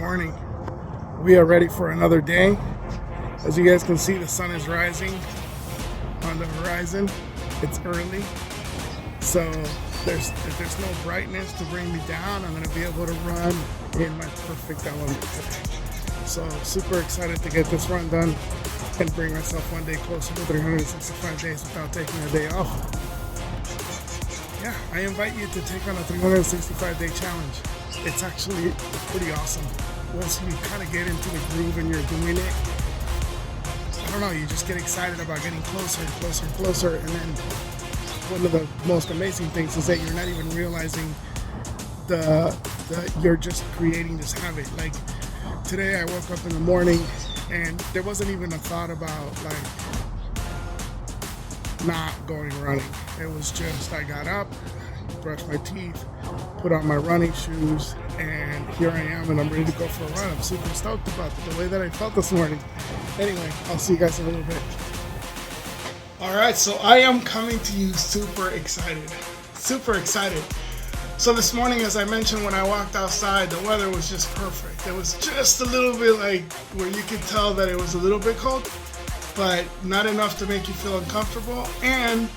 morning. We are ready for another day. As you guys can see, the sun is rising on the horizon. It's early, so there's no brightness to bring me down. I'm gonna be able to run in my perfect element today. So super excited to get this run done and bring myself one day closer to 365 days without taking a day off. Yeah, I invite you to take on a 365-day challenge. It's actually pretty awesome. Once you kind of get into the groove and you're doing it, I don't know, you just get excited about getting closer and closer and closer. And then one of the most amazing things is that you're not even realizing you're just creating this habit. Like today I woke up in the morning and there wasn't even a thought about like not going running. It was just I got up, brushed my teeth, put on my running shoes, and here I am, and I'm ready to go for a run. I'm super stoked about the way that I felt this morning. Anyway, I'll see you guys in a little bit. All right, so I am coming to you super excited. So this morning, as I mentioned, when I walked outside, the weather was just perfect. It was just a little bit like where you could tell that it was a little bit cold, but not enough to make you feel uncomfortable. And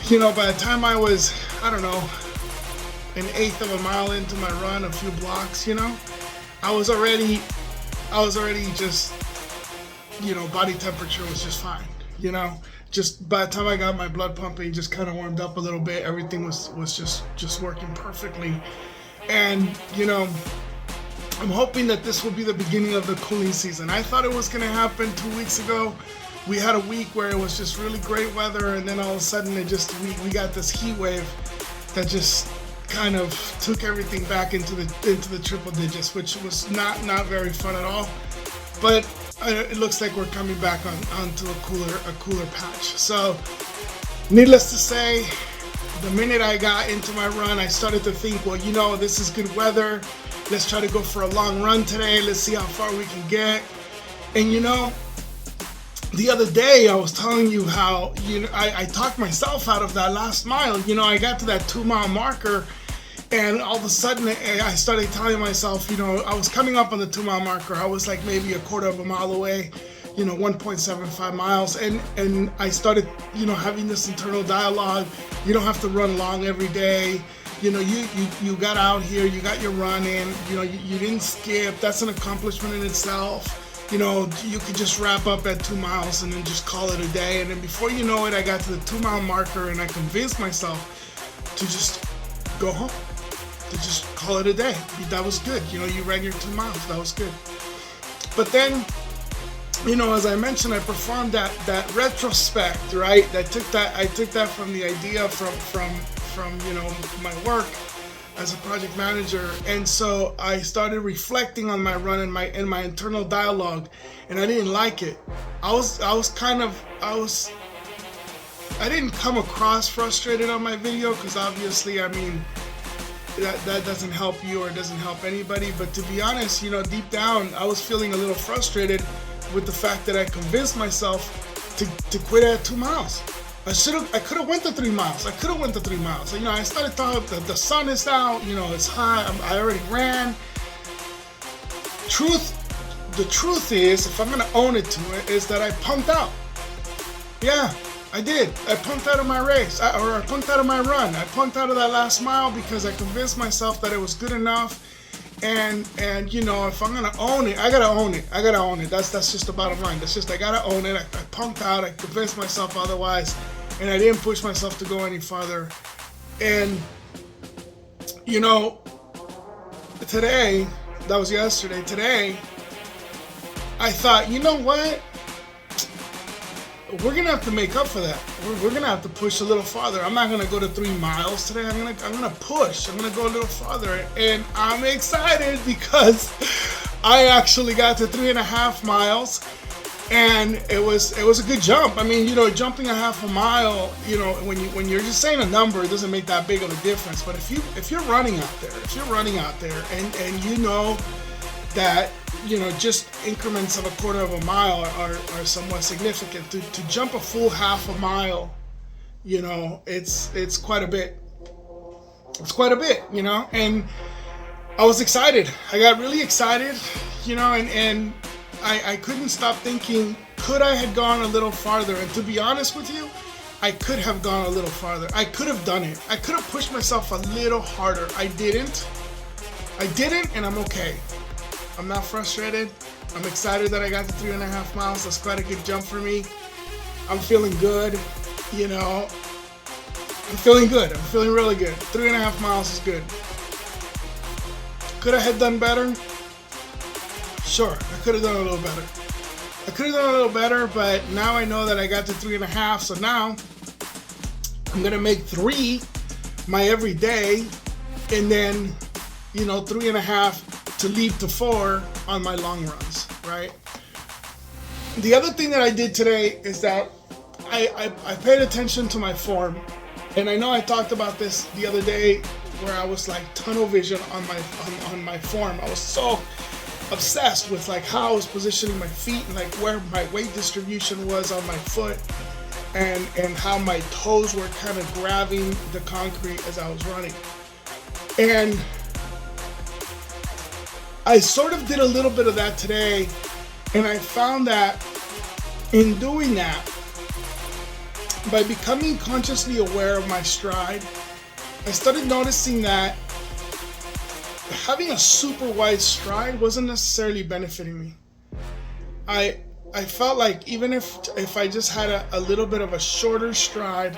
you know, by the time I was, I don't know, an eighth of a mile into my run, a few blocks, you know, I was already just, you know, body temperature was just fine, you know. Just by the time I got my blood pumping, just kind of warmed up a little bit, everything was just working perfectly. And you know, I'm hoping that this will be the beginning of the cooling season. I thought it was going to happen 2 weeks ago. We had a week where it was just really great weather, and then all of a sudden we got this heat wave that just kind of took everything back into the triple digits, which was not very fun at all. But it looks like we're coming back onto a cooler patch. So needless to say, the minute I got into my run, I started to think, well, you know, this is good weather. Let's try to go for a long run today. Let's see how far we can get. And you know, the other day I was telling you how, you know, I talked myself out of that last mile. You know, I got to that 2 mile marker, and all of a sudden I started telling myself, you know, I was coming up on the 2 mile marker. I was like maybe a quarter of a mile away, you know, 1.75 miles. And I started, you know, having this internal dialogue. You don't have to run long every day. You know, you got out here, you got your run in, you know, you didn't skip. That's an accomplishment in itself. You know, you could just wrap up at 2 miles and then just call it a day. And then before you know it, I got to the 2 mile marker and I convinced myself to just go home, to just call it a day. That was good. You know, you ran your 2 miles. That was good. But then, you know, as I mentioned, I performed that retrospect, right? I took that from the idea from you know, my work as a project manager, and so I started reflecting on my run and my internal dialogue, and I didn't like it. I didn't come across frustrated on my video, because obviously, I mean, that doesn't help you or it doesn't help anybody. But to be honest, you know, deep down, I was feeling a little frustrated with the fact that I convinced myself to quit at 2 miles. I could have went to 3 miles. You know, I started talking, the sun is out, you know, it's hot. I already ran. The truth is, if I'm gonna own it to it, is that I pumped out. Yeah, I did. I pumped out of my race, I pumped out of my run. I pumped out of that last mile because I convinced myself that it was good enough. And you know, if I'm gonna own it, I gotta own it. That's just the bottom line. That's just, I gotta own it. I pumped out. I convinced myself otherwise, and I didn't push myself to go any farther. And you know, today, that was yesterday. Today, I thought, you know what? We're gonna have to make up for that. We're gonna have to push a little farther. I'm not gonna go to 3 miles today. I'm gonna push. I'm gonna go a little farther, and I'm excited because I actually got to 3.5 miles, and it was a good jump. I mean, you know, jumping a half a mile, you know, when you're just saying a number, it doesn't make that big of a difference. But if you're running out there, and you know that, you know, just increments of a quarter of a mile are somewhat significant. To jump a full half a mile, you know, it's quite a bit. It's quite a bit, you know. And I was excited. I got really excited, and I couldn't stop thinking, could I have gone a little farther? And to be honest with you, I could have gone a little farther. I could have done it. I could have pushed myself a little harder. I didn't, and I'm okay. I'm not frustrated. I'm excited that I got the 3.5 miles. That's quite a good jump for me. I'm feeling good, I'm feeling good. I'm feeling really good. 3.5 miles is good. Could I have done better? Sure, I could have done a little better. But now I know that I got to 3.5, so now I'm gonna make 3 my everyday, and then 3.5 to lead to 4 on my long runs, right? The other thing that I did today is that I paid attention to my form, and I know I talked about this the other day where I was like tunnel vision on my form. I was so obsessed with like how I was positioning my feet and like where my weight distribution was on my foot, and how my toes were kind of grabbing the concrete as I was running. And I sort of did a little bit of that today, and I found that in doing that, by becoming consciously aware of my stride, I started noticing that having a super wide stride wasn't necessarily benefiting me. I felt like even if I just had a little bit of a shorter stride,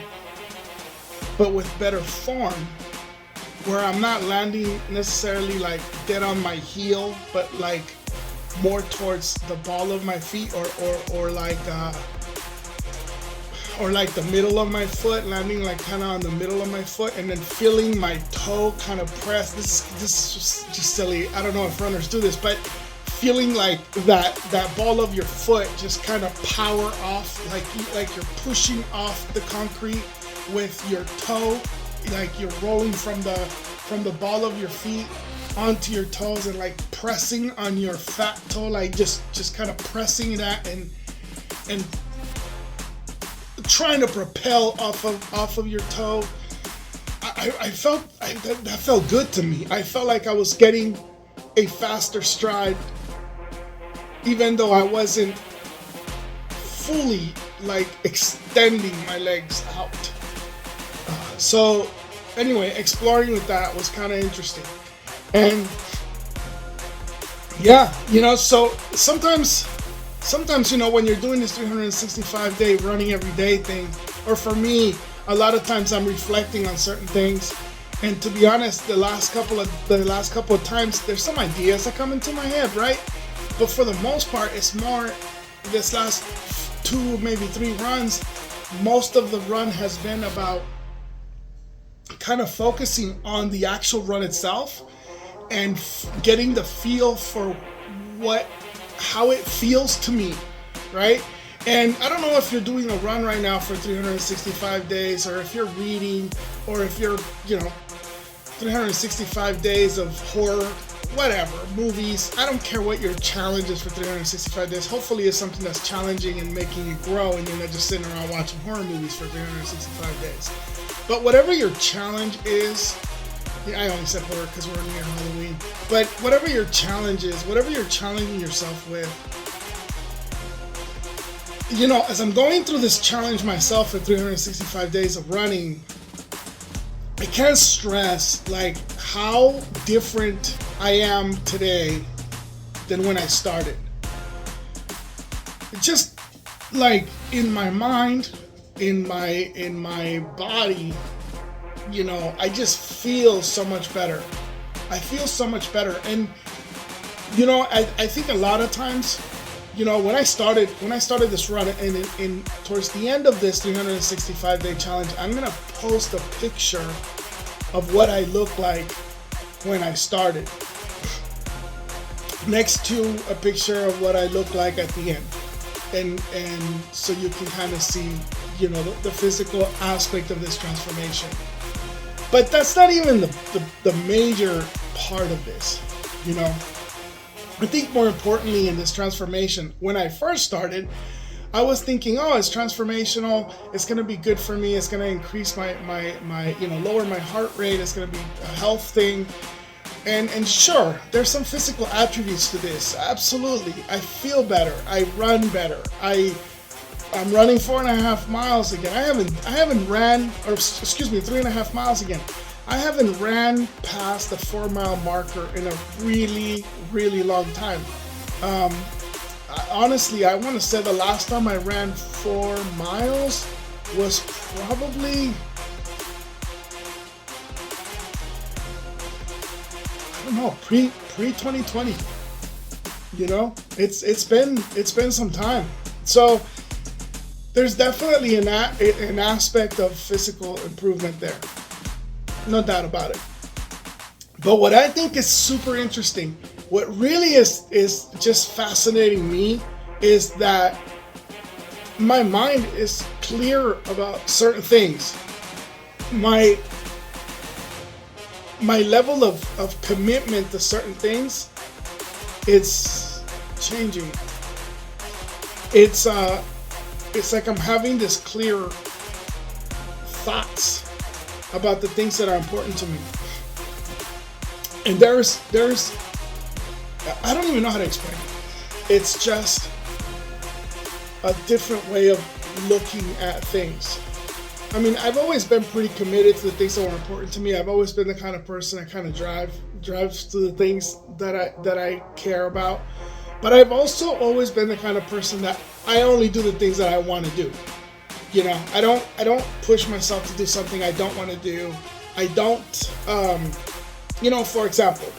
but with better form, where I'm not landing necessarily like dead on my heel, but like more towards the ball of my feet, or like the middle of my foot, landing like kind of on the middle of my foot, and then feeling my toe kind of press. This is just silly. I don't know if runners do this, but feeling like that ball of your foot just kind of power off, like you're pushing off the concrete with your toe, like you're rolling from the ball of your feet onto your toes and like pressing on your fat toe, like just kind of pressing that and trying to propel off of your toe. I felt that felt good to me. I felt like I was getting a faster stride, even though I wasn't fully like extending my legs out. So anyway, exploring with that was kind of interesting. And yeah, so sometimes, when you're doing this 365-day running every day thing, or for me, a lot of times I'm reflecting on certain things. And to be honest, the last couple of times, there's some ideas that come into my head, right? But for the most part, it's more this last 2, maybe 3 runs. Most of the run has been about kind of focusing on the actual run itself and getting the feel for how it feels to me, right? And I don't know if you're doing a run right now for 365 days, or if you're reading, or if you're 365 days of horror, whatever, movies. I don't care what your challenge is for 365 days. Hopefully it's something that's challenging and making you grow, and you're not just sitting around watching horror movies for 365 days. But whatever your challenge is, I only said horror because we're near Halloween, but whatever your challenge is, whatever you're challenging yourself with, as I'm going through this challenge myself for 365 days of running, I can't stress like how different I am today than when I started. Just like in my mind, in my body, I just feel so much better. I feel so much better. And I think a lot of times, when I started this run, and towards the end of this 365-day challenge, I'm gonna post a picture of what I look like when I started, next to a picture of what I look like at the end, and so you can kind of see, the physical aspect of this transformation. But that's not even the major part of this, I think more importantly in this transformation, when I first started, I was thinking, oh, it's transformational, it's going to be good for me, it's going to increase my lower my heart rate, it's going to be a health thing. And sure, there's some physical attributes to this. Absolutely, I feel better. I run better. I'm running 4.5 miles again. I haven't ran, or excuse me, 3.5 miles again. I haven't ran past the 4 mile marker in a really, really long time. Honestly, I want to say the last time I ran 4 miles was probably, I don't know, pre 2020. You know, it's been some time. So there's definitely an aspect of physical improvement there, no doubt about it. But what I think is super interesting, what really is just fascinating me, is that my mind is clear about certain things. My level of commitment to certain things, it's changing. It's like I'm having this clear thoughts about the things that are important to me. And there's I don't even know how to explain it. It's just a different way of looking at things. I mean, I've always been pretty committed to the things that were important to me. I've always been the kind of person that kind of drives to the things that I care about. But I've also always been the kind of person that I only do the things that I want to do. You know, I don't push myself to do something I don't want to do. I don't, for example,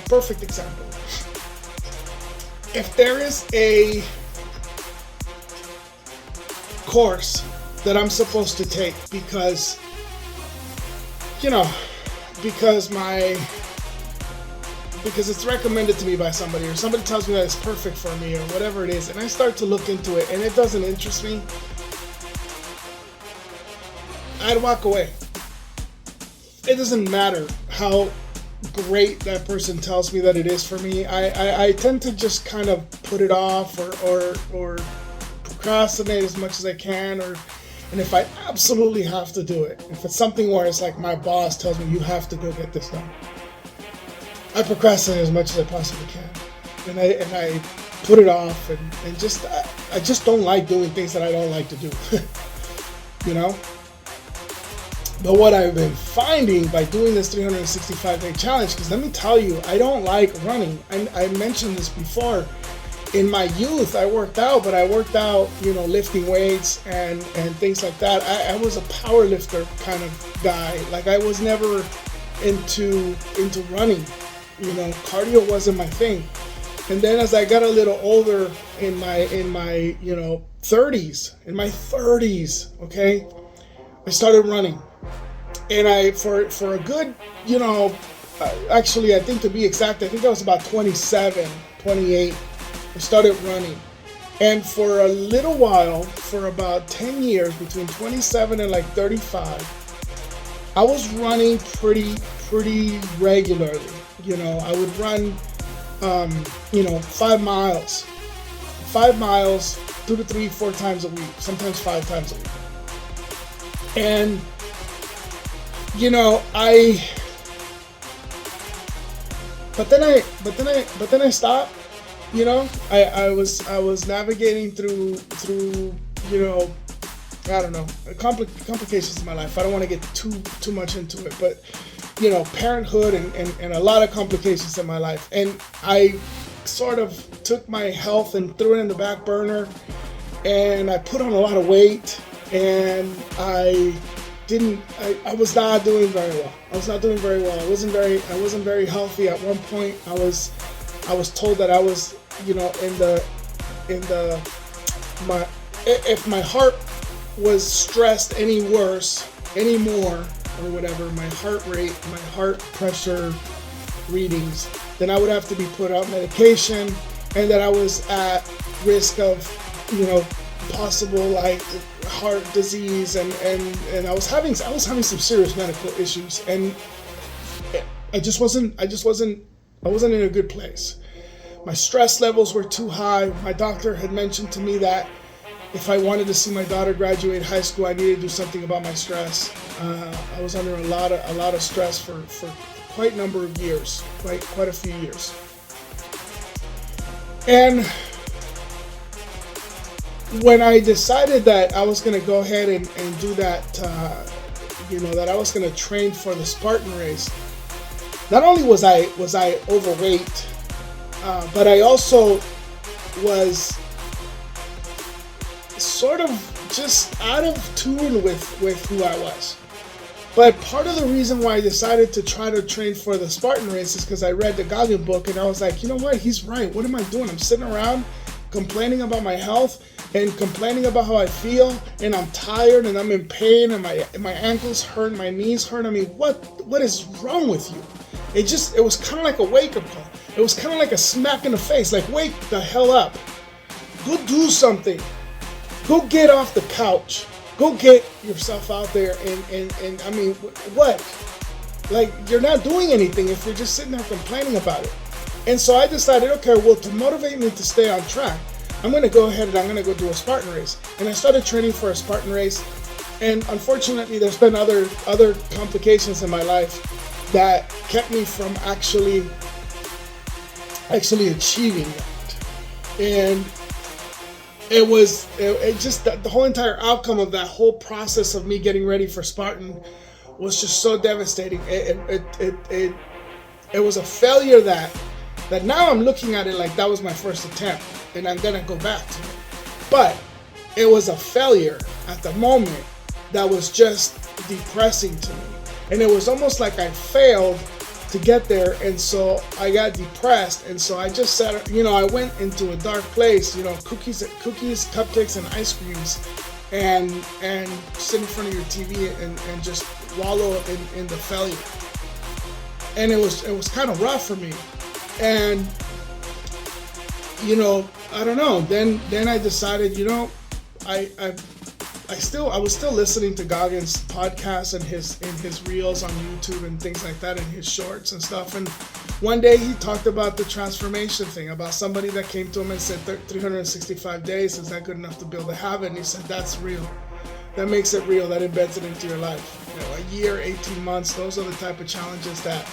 perfect example. If there is a course that I'm supposed to take because it's recommended to me by somebody, or somebody tells me that it's perfect for me, or whatever it is, and I start to look into it and it doesn't interest me, I'd walk away. It doesn't matter how great that person tells me that it is for me. I tend to just kind of put it off or procrastinate as much as I can, and if I absolutely have to do it, if it's something where it's like my boss tells me you have to go get this done, I procrastinate as much as I possibly can, and I put it off, and I just don't like doing things that I don't like to do, you know. But what I've been finding by doing this 365-day challenge, because let me tell you, I don't like running. I mentioned this before. In my youth, I worked out, but I worked out, lifting weights and things like that. I was a power lifter kind of guy. Like, I was never into running. Cardio wasn't my thing. And then as I got a little older in my 30s, okay, I started running. And for a good, actually, I think to be exact, I think I was about 27, 28, I started running. And for a little while, for about 10 years, between 27 and like 35, I was running pretty regularly. I would run, 5 miles. 5 miles 2 to 3, 4 times a week, sometimes 5 times a week. And but then I stopped. I was navigating through I don't know, complications in my life. I don't want to get too much into it, but parenthood and a lot of complications in my life, and I sort of took my health and threw it in the back burner, and I put on a lot of weight, and I was not doing very well. I wasn't very healthy. At one point, I was told that I was, if my heart was stressed any more, or whatever, my heart rate, my heart pressure readings, then I would have to be put on medication, and that I was at risk of, possible like heart disease, and I was having some serious medical issues, and I wasn't in a good place. My stress levels were too high. My doctor had mentioned to me that if I wanted to see my daughter graduate high school, I needed to do something about my stress. I was under a lot of stress for quite number of years, quite a few years. And when I decided that I was going to go ahead and do that, that I was going to train for the Spartan race, not only was I overweight, but I also was sort of just out of tune with who I was. But part of the reason why I decided to try to train for the Spartan race is because I read the Goggin book, and I was like, you know what, he's right. What am I doing? I'm sitting around complaining about my health and complaining about how I feel, and I'm tired and I'm in pain and my ankles hurt, my knees hurt. I mean, what is wrong with you? It was kind of like a wake-up call. It was kind of like a smack in the face, like, wake the hell up. Go do something. Go get off the couch. Go get yourself out there and I mean, what? Like, you're not doing anything if you're just sitting there complaining about it. And so I decided, okay, well, to motivate me to stay on track, I'm going to go ahead and I'm going to go do a Spartan race. And I started training for a Spartan race. And unfortunately, there's been other complications in my life that kept me from actually achieving that. And it just the whole entire outcome of that whole process of me getting ready for Spartan was just so devastating. It was a failure that now I'm looking at it like that was my first attempt and I'm gonna go back to it. But it was a failure at the moment that was just depressing to me. And it was almost like I failed to get there, and so I got depressed, and so I just sat, I went into a dark place, cookies, cupcakes, and ice creams, and sit in front of your TV and just wallow in the failure. And it was kind of rough for me, and I don't know. Then I decided, I was still listening to Goggins' podcast and his reels on YouTube and things like that, and his shorts and stuff. And one day he talked about the transformation thing, about somebody that came to him and said 365 days, is that good enough to build a habit? And he said, that's real. That makes it real. That embeds it into your life. A year, 18 months, those are the type of challenges that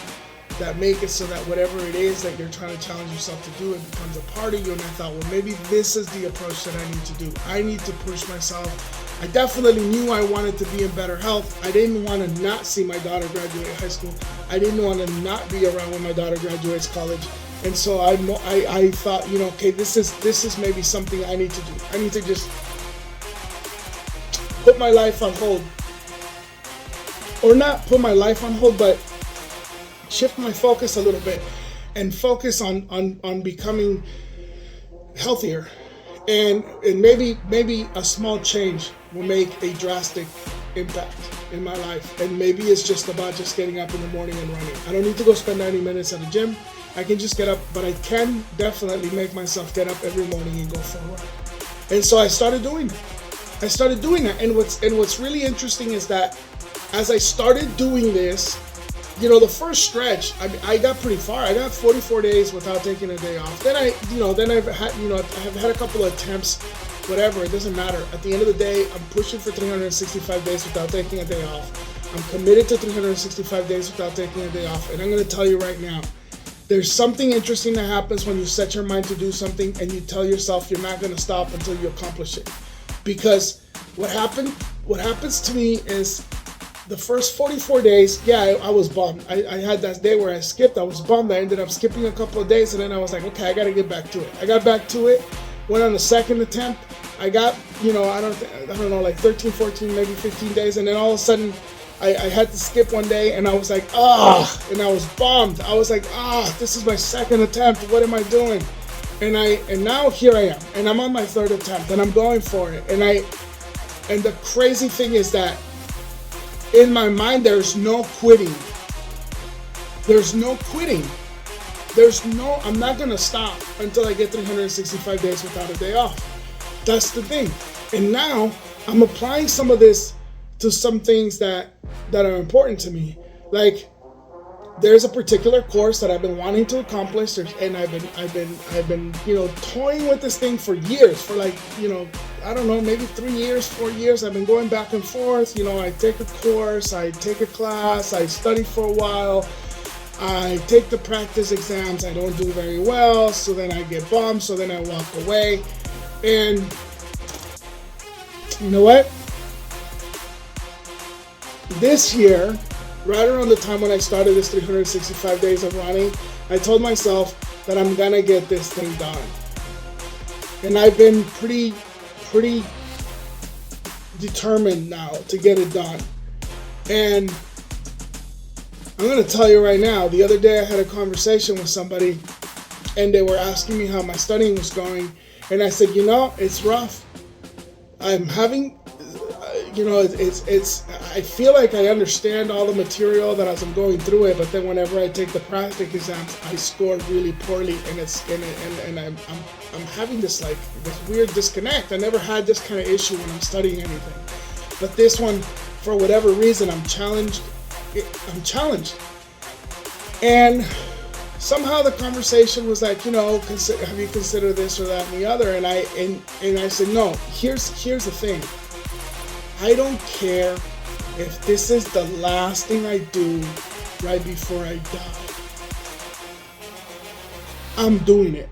make it so that whatever it is that you're trying to challenge yourself to do, it becomes a part of you. And I thought, well, maybe this is the approach that I need to do. I need to push myself. I definitely knew I wanted to be in better health. I didn't want to not see my daughter graduate high school. I didn't want to not be around when my daughter graduates college. And so I thought, okay, this is maybe something I need to do. I need to just put my life on hold. Or not put my life on hold, but shift my focus a little bit and focus on becoming healthier. And maybe a small change will make a drastic impact in my life. And maybe it's just about just getting up in the morning and running. I don't need to go spend 90 minutes at the gym. I can just get up, but I can definitely make myself get up every morning and go for a run. And so I started doing that. And what's really interesting is that as I started doing this, the first stretch, I got pretty far. I got 44 days without taking a day off. Then I've had a couple of attempts, whatever, it doesn't matter. At the end of the day, I'm pushing for 365 days without taking a day off. I'm committed to 365 days without taking a day off. And I'm going to tell you right now, there's something interesting that happens when you set your mind to do something and you tell yourself you're not going to stop until you accomplish it. Because what happens to me is, the first 44 days, I was bummed. I had that day where I skipped. I was bummed. I ended up skipping a couple of days, and then I was like, okay, I got to get back to it. I got back to it, went on the second attempt. I got, I don't know, like 13, 14, maybe 15 days, and then all of a sudden, I had to skip one day, and I was like, and I was bummed. I was like, this is my second attempt. What am I doing? And now here I am, and I'm on my third attempt, and I'm going for it. And the crazy thing is that in my mind, there's no quitting. I'm not going to stop until I get 365 days without a day off. That's the thing. And now I'm applying some of this to some things that are important to me. Like, there's a particular course that I've been wanting to accomplish, and I've been toying with this thing for years, for I don't know, maybe 3 years, 4 years. I've been going back and forth. I take a course, I take a class, I study for a while, I take the practice exams, I don't do very well, so then I get bummed, so then I walk away. And you know what? This year, right around the time when I started this 365 days of running, I told myself that I'm gonna get this thing done. And I've been pretty determined now to get it done. And I'm gonna tell you right now, the other day I had a conversation with somebody and they were asking me how my studying was going. And I said, you know, it's rough. I'm having, I feel like I understand all the material that as I'm going through it, but then whenever I take the practice exams, I score really poorly, and I'm having this weird disconnect. I never had this kind of issue when I'm studying anything, but this one, for whatever reason, I'm challenged. And somehow the conversation was like, have you considered this or that and the other? And I said, no. Here's the thing. I don't care if this is the last thing I do right before I die. I'm doing it.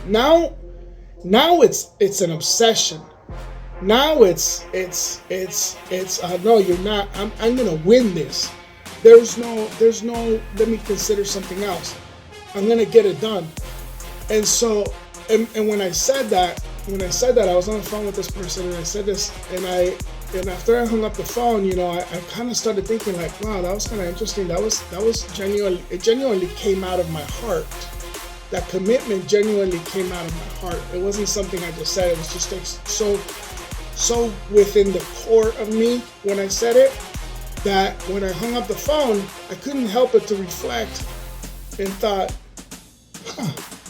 Now it's an obsession. Now it's no, you're not. I'm gonna win this. There's no, let me consider something else. I'm gonna get it done. And so, and when I said that, I was on the phone with this person and I said this, and after I hung up the phone, I kind of started thinking like, wow, that was kind of interesting. That was genuinely, it genuinely came out of my heart. That commitment genuinely came out of my heart. It wasn't something I just said. It was just like so within the core of me when I said it, that when I hung up the phone, I couldn't help but to reflect and thought,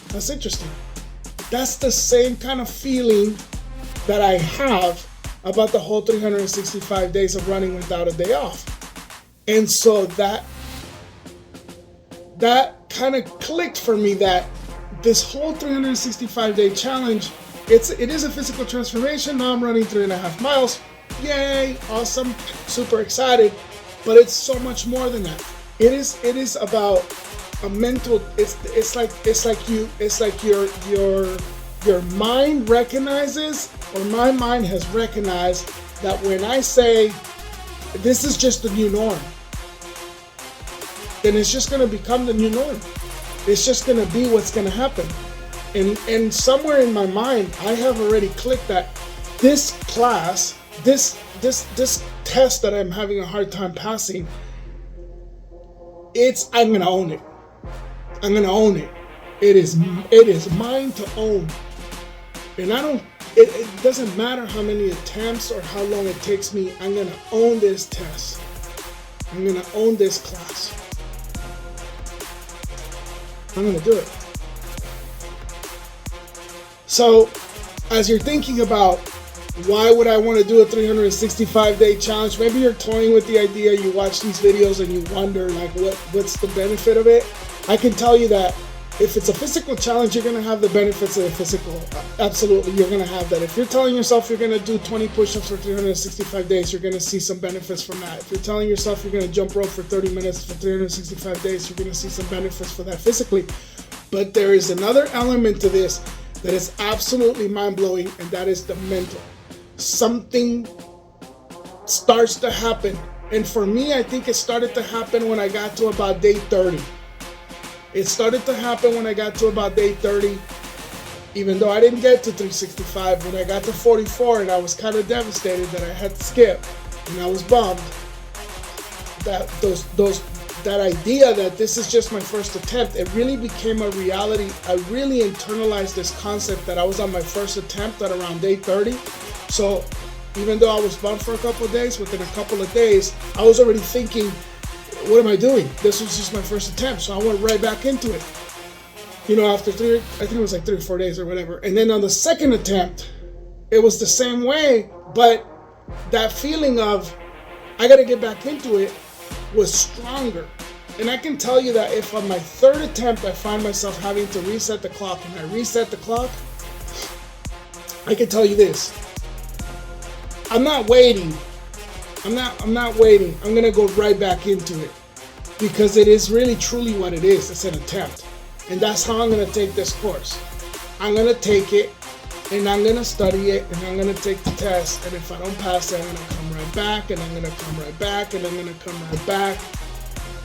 that's interesting. That's the same kind of feeling that I have about the whole 365 days of running without a day off. And so that kind of clicked for me that this whole 365-day challenge, it is a physical transformation. Now I'm running 3.5 miles. Yay, awesome, super excited. But it's so much more than that. It is about a mental, it's like your mind recognizes, or my mind has recognized, that when I say this is just the new norm, then it's just going to become the new norm. It's just going to be what's going to happen. And somewhere in my mind, I have already clicked that this class, this test that I'm having a hard time passing, I'm going to own it. I'm going to own it. It is mine to own. And it doesn't matter how many attempts or how long it takes me, I'm going to own this test. I'm going to own this class. I'm going to do it. So, as you're thinking about why would I want to do a 365-day challenge, maybe you're toying with the idea, you watch these videos and you wonder like what's the benefit of it. I can tell you that if it's a physical challenge, you're going to have the benefits of the physical. Absolutely, you're going to have that. If you're telling yourself you're going to do 20 push-ups for 365 days, you're going to see some benefits from that. If you're telling yourself you're going to jump rope for 30 minutes for 365 days, you're going to see some benefits for that physically. But there is another element to this that is absolutely mind-blowing, and that is the mental. Something starts to happen. And for me, I think it started to happen when I got to about day 30. It started to happen when I got to about day 30, even though I didn't get to 365. When I got to 44, and I was kind of devastated that I had to skip, and I was bummed that that idea that this is just my first attempt, it really became a reality. I really internalized this concept that I was on my first attempt at around day 30. So even though I was bummed for a couple of days, within a couple of days, I was already thinking, what am I doing? This was just my first attempt, so I went right back into it. After I think it was like 3 or 4 days or whatever. And then on the second attempt, it was the same way, but that feeling of, I gotta get back into it, was stronger. And I can tell you that if on my third attempt, I find myself having to reset the clock, and I reset the clock, I can tell you this. I'm not waiting. I'm not waiting. I'm going to go right back into it. because it is really truly what it is. It's an attempt. And that's how I'm going to take this course. I'm going to take it, and I'm going to study it, and I'm going to take the test. And if I don't pass it, I'm going to come right back, and I'm going to come right back, and I'm going to come right back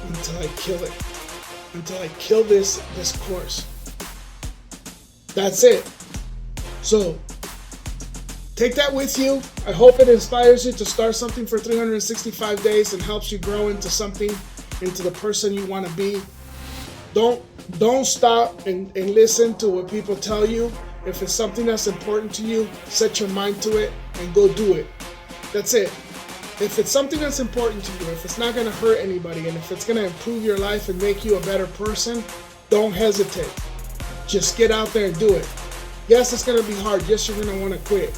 until I kill it. Until I kill this course. That's it. So, take that with you. I hope it inspires you to start something for 365 days and helps you grow into something, into the person you want to be. Don't stop and listen to what people tell you. If it's something that's important to you, set your mind to it and go do it. That's it. If it's something that's important to you, if it's not going to hurt anybody, and if it's going to improve your life and make you a better person, don't hesitate. Just get out there and do it. Yes, it's going to be hard. Yes, you're going to want to quit.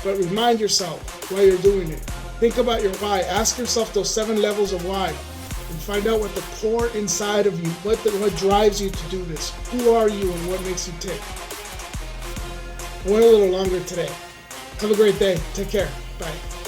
But remind yourself why you're doing it. Think about your why. Ask yourself those 7 levels of why. And find out what the core inside of you, what drives you to do this. Who are you and what makes you tick? I went a little longer today. Have a great day. Take care. Bye.